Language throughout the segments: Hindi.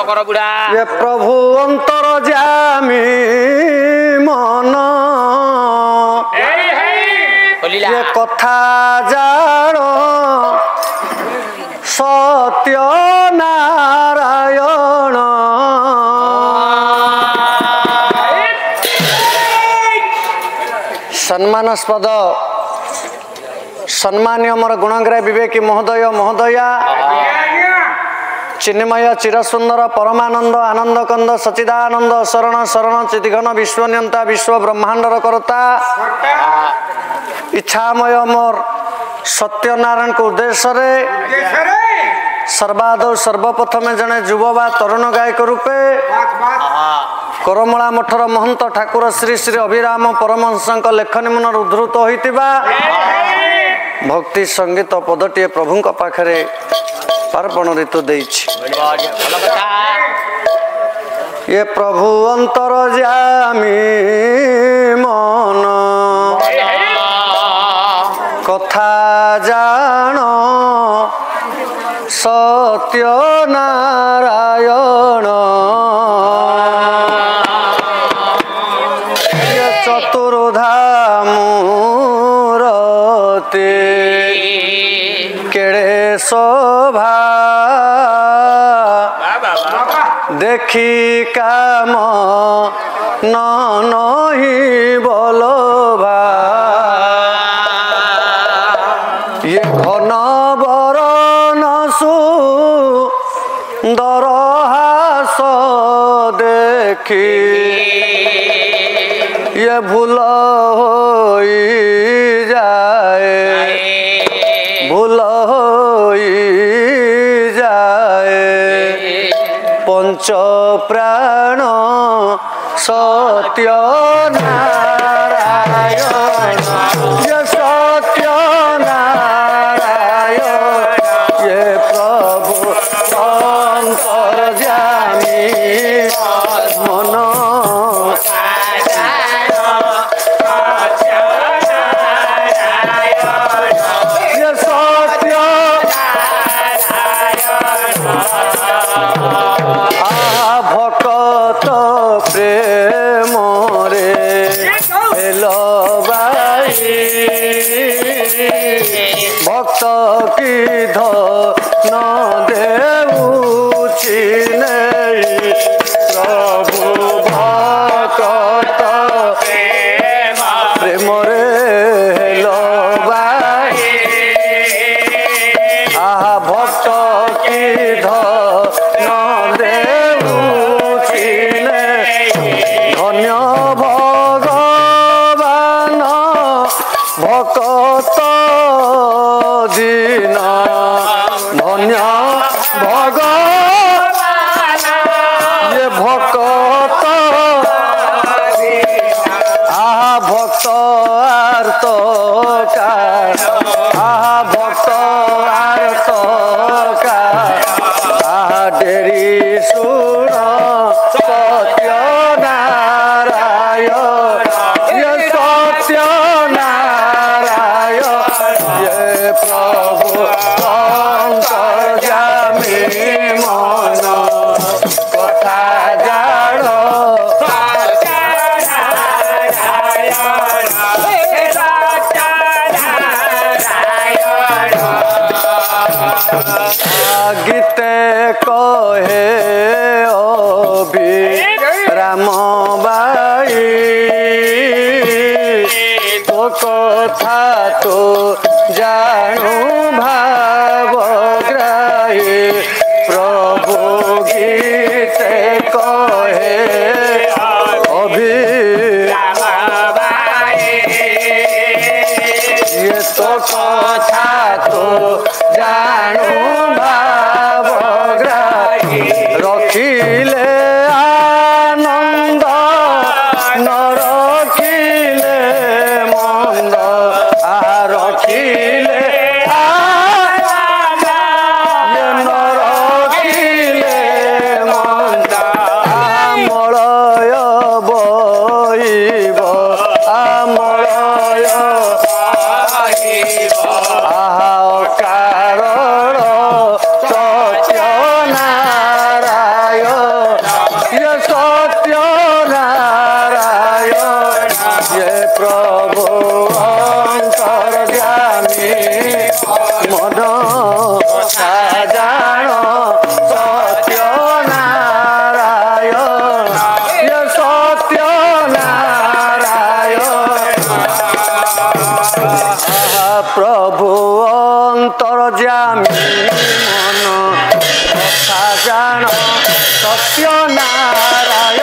कर बुढ़ा ये प्रभु अंतर जामी मन ये कथा जान सत्य नारायण सम्मानस्पद सम्मान्य मोर गुणग्राही विवेकी महोदय महोदया चिन्मय चिरसुंदर परमानंद आनंद कंद सचिदानंद शरण शरण चितिघन विश्वनियंता विश्व ब्रह्मांडर करता इच्छामय मोर सत्यनारायण को उद्देश्य सर्वादौ सर्वप्रथम जड़े युव बा तरुण गायक रूपे करमला मठर महंत ठाकुर श्री श्री अभिराम परमहंस लेखनी मन उद्धृत होइतिबा भक्ति संगीत पदटी प्रभु पाखरे अर्पण ऋतु देछि ये प्रभु अंतर जामी मन कथा जान सत्य नारायण ये चतुर्धा मूरति केड़े शोभा देखी काम नहीं बोलभा ये घन बरन सुंदर हास देखी ये भूल होई जाए भूल होई जाए पंच प्राण सत्य नारायण ये सत्य नारायण ये प्रभु अंतर जामी मन ये सत्य भक्त प्रेम रे हेलबाई भक्त की धन देउछि नहीं प्रभु भक्त प्रेम रे हेलबाई भक्त की धन देउछि धन्य भगवान भक्त दीन धन्य भगवान ये भक्त भक्त आर्त का भक्त आर्त का डेरी सुन सत्य नारायण ये सत्य नारायण ये प्रभु अंतर जामी मन कथा जान गीते कहे अभी राम बाई तो कथा तो जानू भावग्राही प्रभु गीते कहे अभी ये तो कथा तो जानू भावग्राही रखिले आनंद न रखिले मंद रखिले ये न रखिले मंद मलय बहिब मलय कारण सत्य नारायण प्रभु अंतर्यामी मन कथा जान सत्य नारायण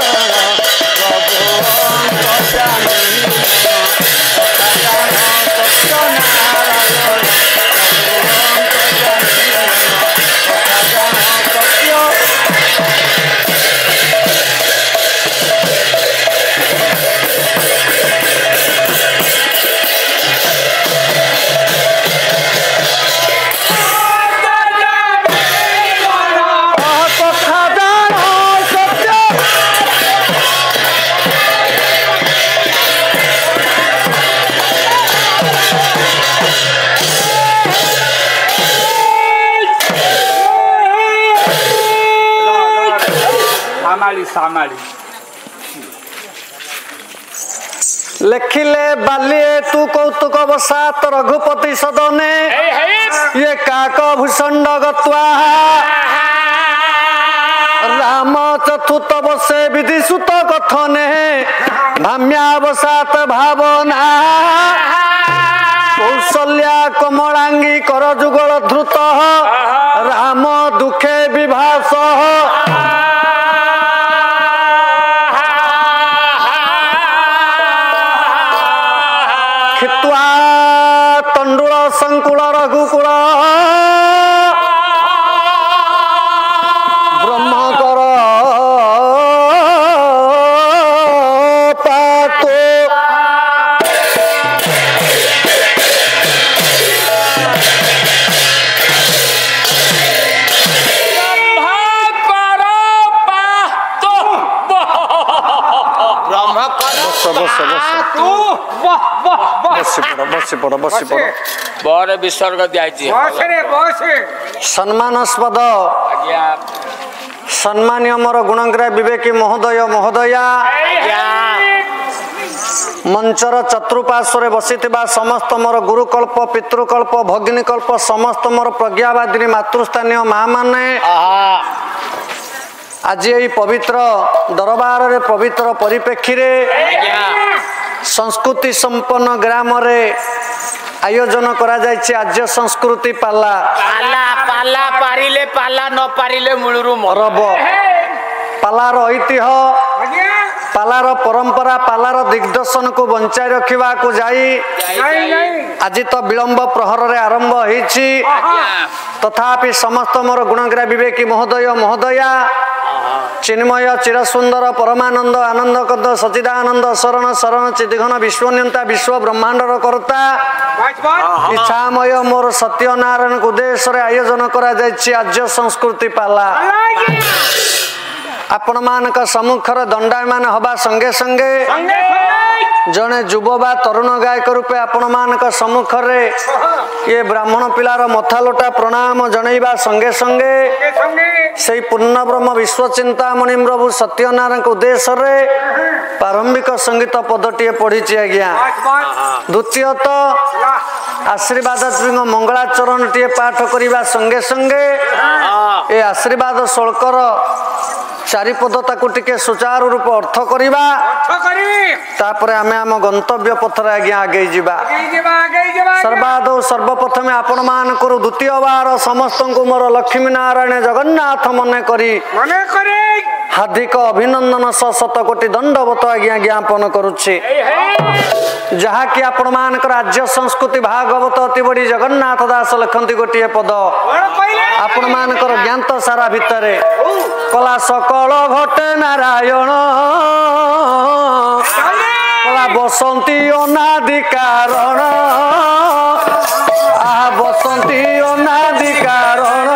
प्रभु अंतर्यामी कथा जान सत्य नारायण कथा जान सत्य सामाली लिखिले बालिए तू कौतुक बसात रघुपति सदने ये काक भूषण गत्वा राम चतुर्थ बसे विधिसुत कथने भाम्यावसात भावना कौशल्या कमलांगी कर जुगल धृत राम दुखे विभास तंडुल संकुल रघुकुल ब्रह्मकर पातो बसी पड़ बर विसर्ग दिया सम्मानस्पद सम्मान्य मोर गुणग्राह विवेकी महोदय महोदया मंचर चतुर्पार्श्व बसी समस्त मोर गुरुकल्प पितृकल्प भगिनीकल्प समस्त मोर प्रज्ञावादिनी मातृस्थानीय माँ माने आज यही पवित्र दरबार रे पवित्र परिप्रेक्षी रे संस्कृति संपन्न ग्राम रे आयोजन करा जायछि आज्य संस्कृति पाला पाला पाला पारिले पाला न पारिले मूलरू मरब पालार ऐतिह्य पालार परंपरा पालार दिग्दर्शन को बंचाई रखा को जाई आज तो विलंब प्रहर रे आरंभ होईछि तथापि समस्त मोर गुणग्राह विवेकी महोदय महोदया चिन्मय चिरसुंदर परमानंद आनंद कद सचिदानंद शरण शरण चिदिघन विश्वनियंता विश्व ब्रह्मांडर कर्ता इच्छामय मोर सत्यनारायण उद्देश्य रे आयोजन करा जायछि आज्य संस्कृति पाला आपण मानक सम्मुखर दंडायमान हवा संगे संगे जने युव बा तरुण गायक रूपे आपण मानक सम्मुखर ये ब्राह्मण पिलार मथा लोटा प्रणाम जनइबा संगे संगे से पूर्ण ब्रह्म विश्वचिंतामणि प्रभु सत्यनारायण उद्देश्य रे प्रारंभिक संगीत पदटी पढ़ी आज्ञा द्वितीयत आशीर्वाद मंगलाचरण टी पाठ करने संगे संगे ए आशीर्वाद श्लोकर चारिपद ताकू टिके सुचारू रूप अर्थ करिबा तापरे आमे आम गंतव्य पथरे आज्ञा आगे जिबा सर्वादौ सर्वप्रथमे आपण मान करू द्वितीय बार समस्त को मोर लक्ष्मी नारायण जगन्नाथ मने करी हार्दिक अभिनंदन शत कोटि दंडवत आज्ञा ज्ञापन करुछि जहा कि आपण मानकर राज्य संस्कृति भागवत अति बड़ी जगन्नाथ दास लिखंती गोटे पद आपण मानकर ज्ञात सारा भितरे कला सकल घटे नारायण कला बसंती अनादि कारण आ बसंती अनादि कारण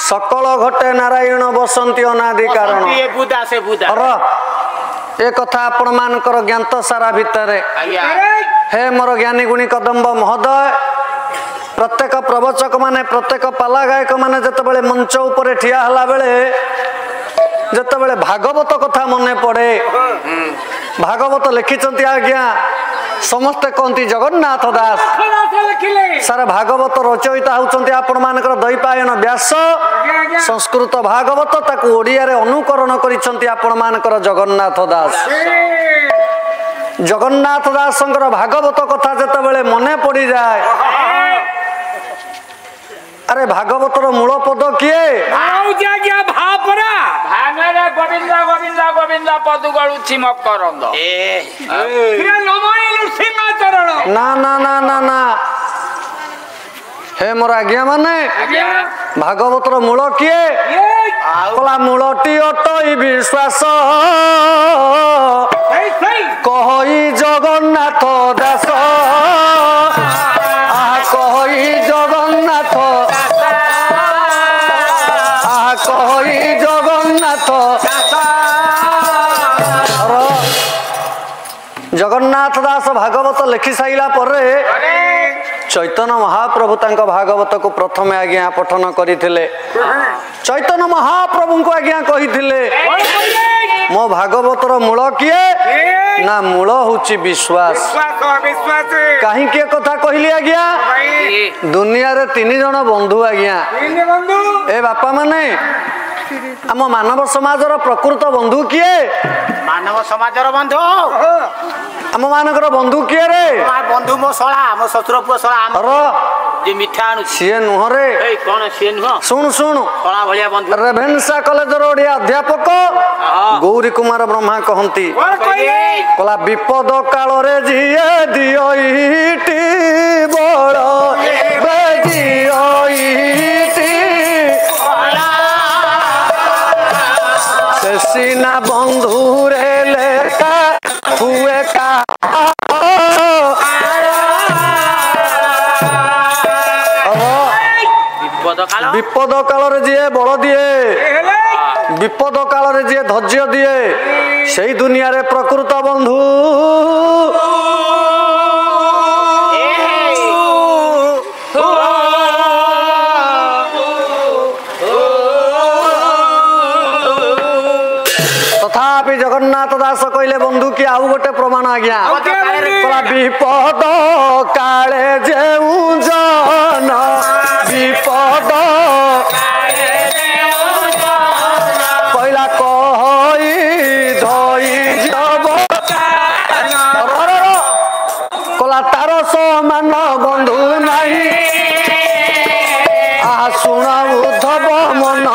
सकल घटे नारायण बसंती अनादि कारण ए कथा आपण मानकर ज्ञात सारा भितरे हे मोर ज्ञानी गुणी कदम्ब महोदय प्रत्येक प्रवचक माने प्रत्येक पाला गायक माने जतबेले मंच उपरे ठिया हला बेले जतबेले भागवत कथा मने पड़े भागवत लिखिचंती आज्ञा समस्ते कहती जगन्नाथ दास सारा भागवत रचयिता होउचंती आपण मानकर दैपायन व्यास संस्कृत भागवत ताकू ओडिया रे अनुकरण करिसंती आपण मानकर जगन्नाथ दास जगन्नाथ दासंकर भागवत कथा जेतेबेले मने पड़ी जाए अरे भागवतर मूल पद किए गोविंदा गोविंदा गोविंदा पदु गळुछि मकरंद ना ना ना ना ना हे मोर आज्ञा माने भागवतर मूल किए कला मूलटी अटई विश्वास कहई जगन्नाथ दास कहई जगन्नाथ कहई जगन्नाथ जगन्नाथ दास भागवत लिखि साइला परे चैतन्य महाप्रभु तांक भागवत को प्रथमे आज्ञा पठन करिथिले चैतन्य महाप्रभु को आज्ञा कहिथिले मो भागवतर मूल किए ना मूल होची विश्वास कहीं के कथा कहली आज्ञा दुनिया रे तीन जन बंधु आज्ञा ए बापा माने आम मानव समाजर प्रकृत बंधु किए मानव समाजर बंधु आम मानकर बंधु किए रे बंधु मो सळा मो ससुर पुओ सळा जे मिठा आनु सीए नुह रे ए कोन सीए नुह सुन सुन सळा भलिया बंधु रेभेन्सा कॉलेज रो ओडिया अध्यापक गौरी कुमार ब्रह्मा कहंती कला विपद काल रे जिए दियईटी बड़ बेजियईटी सीना बंधु रे लेखा हुए का विपद काल रे जी बड़ दिए विपद काल रे जी धैर्य दिए सही दुनिया रे प्रकृत बंधु तथापि जगन्नाथ दास कहले बंधु की आउ गोटे प्रमाण आज्ञा विपद काले जेउ जन विपद पहिला कहई धई जब कला तार समान बंधु नहीं आ सुन उद्धव मन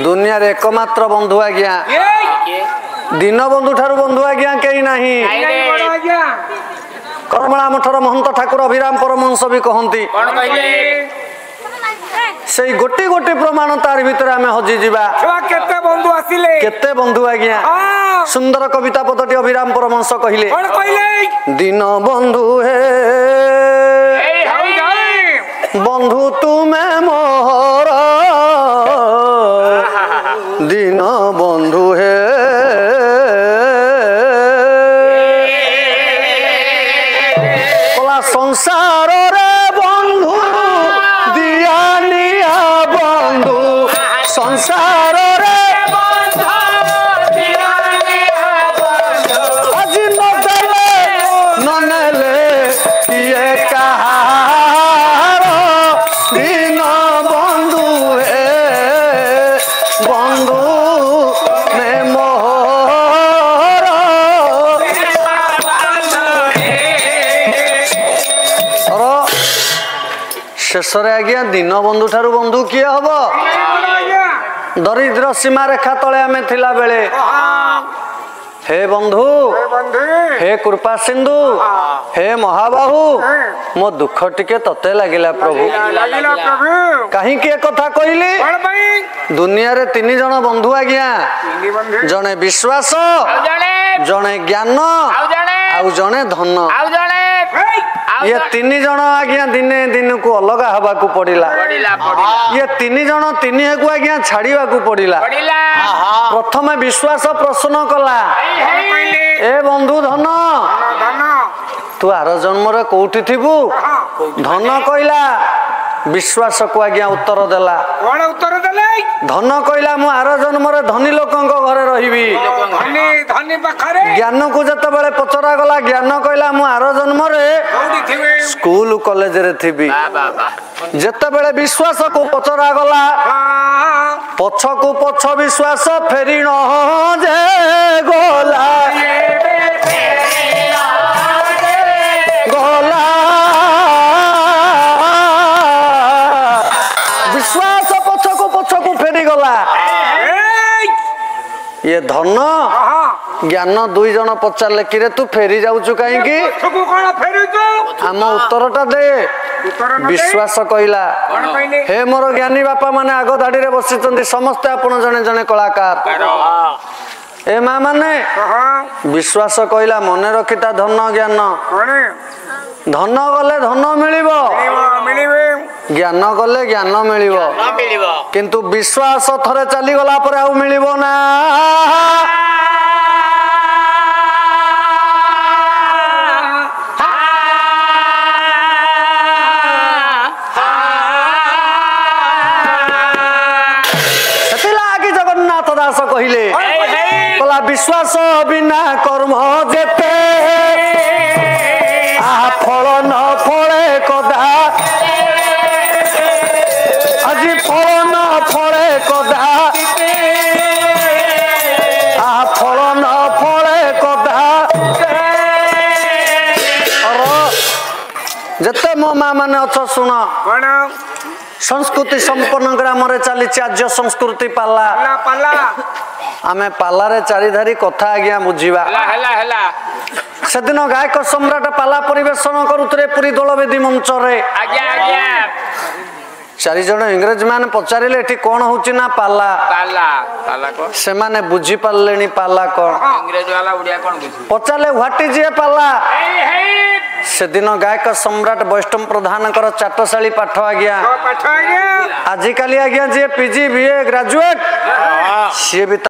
दुनिया रे एकमात्र बंधु आज्ञा दिन बंधु ठारू बंधु आज्ञा कहीं नहीं कर्मणा मठर महंत ठाकुर अभिराम परमहंस भी कहती से गोटी गोटी प्रमाण तार भीतर आम हजि जीवा केते बंधु आज्ञा सुंदर कविता पदटी अभिराम परमहंस कहले दिन बंधु हे बंधु तुमे मोर दिन बंधु हे कला संसार रे बंधु दिया निया बंधु संसार रे आज नदेले ननेले किए कहार दिन बंधु हे बंधु में मोहर शेष आज्ञा दिन बंधु ठारू बंधु किए हम दरिद्र सीमा रेखा तले आम थिला बेले हे बंधु हे कृपा सिंधु हे महाबाहु मो दुख टिके तते लागिला प्रभु कहीं के कथा कहली दुनिया रे तीन जन बंधु आज्ञा जने विश्वास जने ज्ञान आउ जने धन ये तीन जन आज्ञा दिने दिन को अलग हवा को पड़िला ये तीन जन तीन को आज्ञा छाड़िया को पड़िला प्रथम विश्वास प्रश्न कला ए बंधु धन तू आर जन्म रे कोठी थिबु धन कहला विश्वास को आज्ञा उत्तर देला धन कहला मु आर जन्म धनी लोकों घरे रही ज्ञान को जतबेले पचरा गला ज्ञान कहला मु आर जन्म स्कूल कॉलेज रे थी जेतेबेले विश्वास को पचरा गला पछ को पछ विश्वास फेरी न जे गोला गोला विश्वास पछ को फेरी गला ये धन ज्ञान दुई जन पचारे कि तू फेरी जाऊचु कहीं आम उत्तरटा दे विश्वास कहला हे मोर ज्ञानी बापा माने आग धाड़ी रे बसी समस्ते आपण जने जने कलाकार ए माँ माने विश्वास कहला मन रखिता धन ज्ञान धन गले धन मिलिबो ज्ञान गले ज्ञान मिलिबो किंतु विश्वास थरे चली गला पर आउ मिलिबो ना कहले कला विश्वास बिना कर्म जेते आ फल न फले कदा आज फल न फले कदा आ फल न फले कदा जेते मो माँ माने अच्छ शुण संस्कृति संपन्न ग्राम रे चली आज्य संस्कृति पाला आमे पाला रे चारिधारी कथा आज्ञा बुझीबा से दिन गायक सम्राट पाला परिवेशन करुतरे पुरी दलवेदी मंच रे चारि जण इंग्रेज मान पचारिले एठी कोन होची ना पाला से माने बुझी पालेनी पाला कोन इंग्रेज वाला उड़िया कोन बुझी पचाले व्हाट इज ए पाला से दिन गायक सम्राट वैष्णव प्रधान कर चाटशाली पाठ आज्ञा आजिकाली आज्ञा जे पीजी बीए ग्रेजुएट सी भी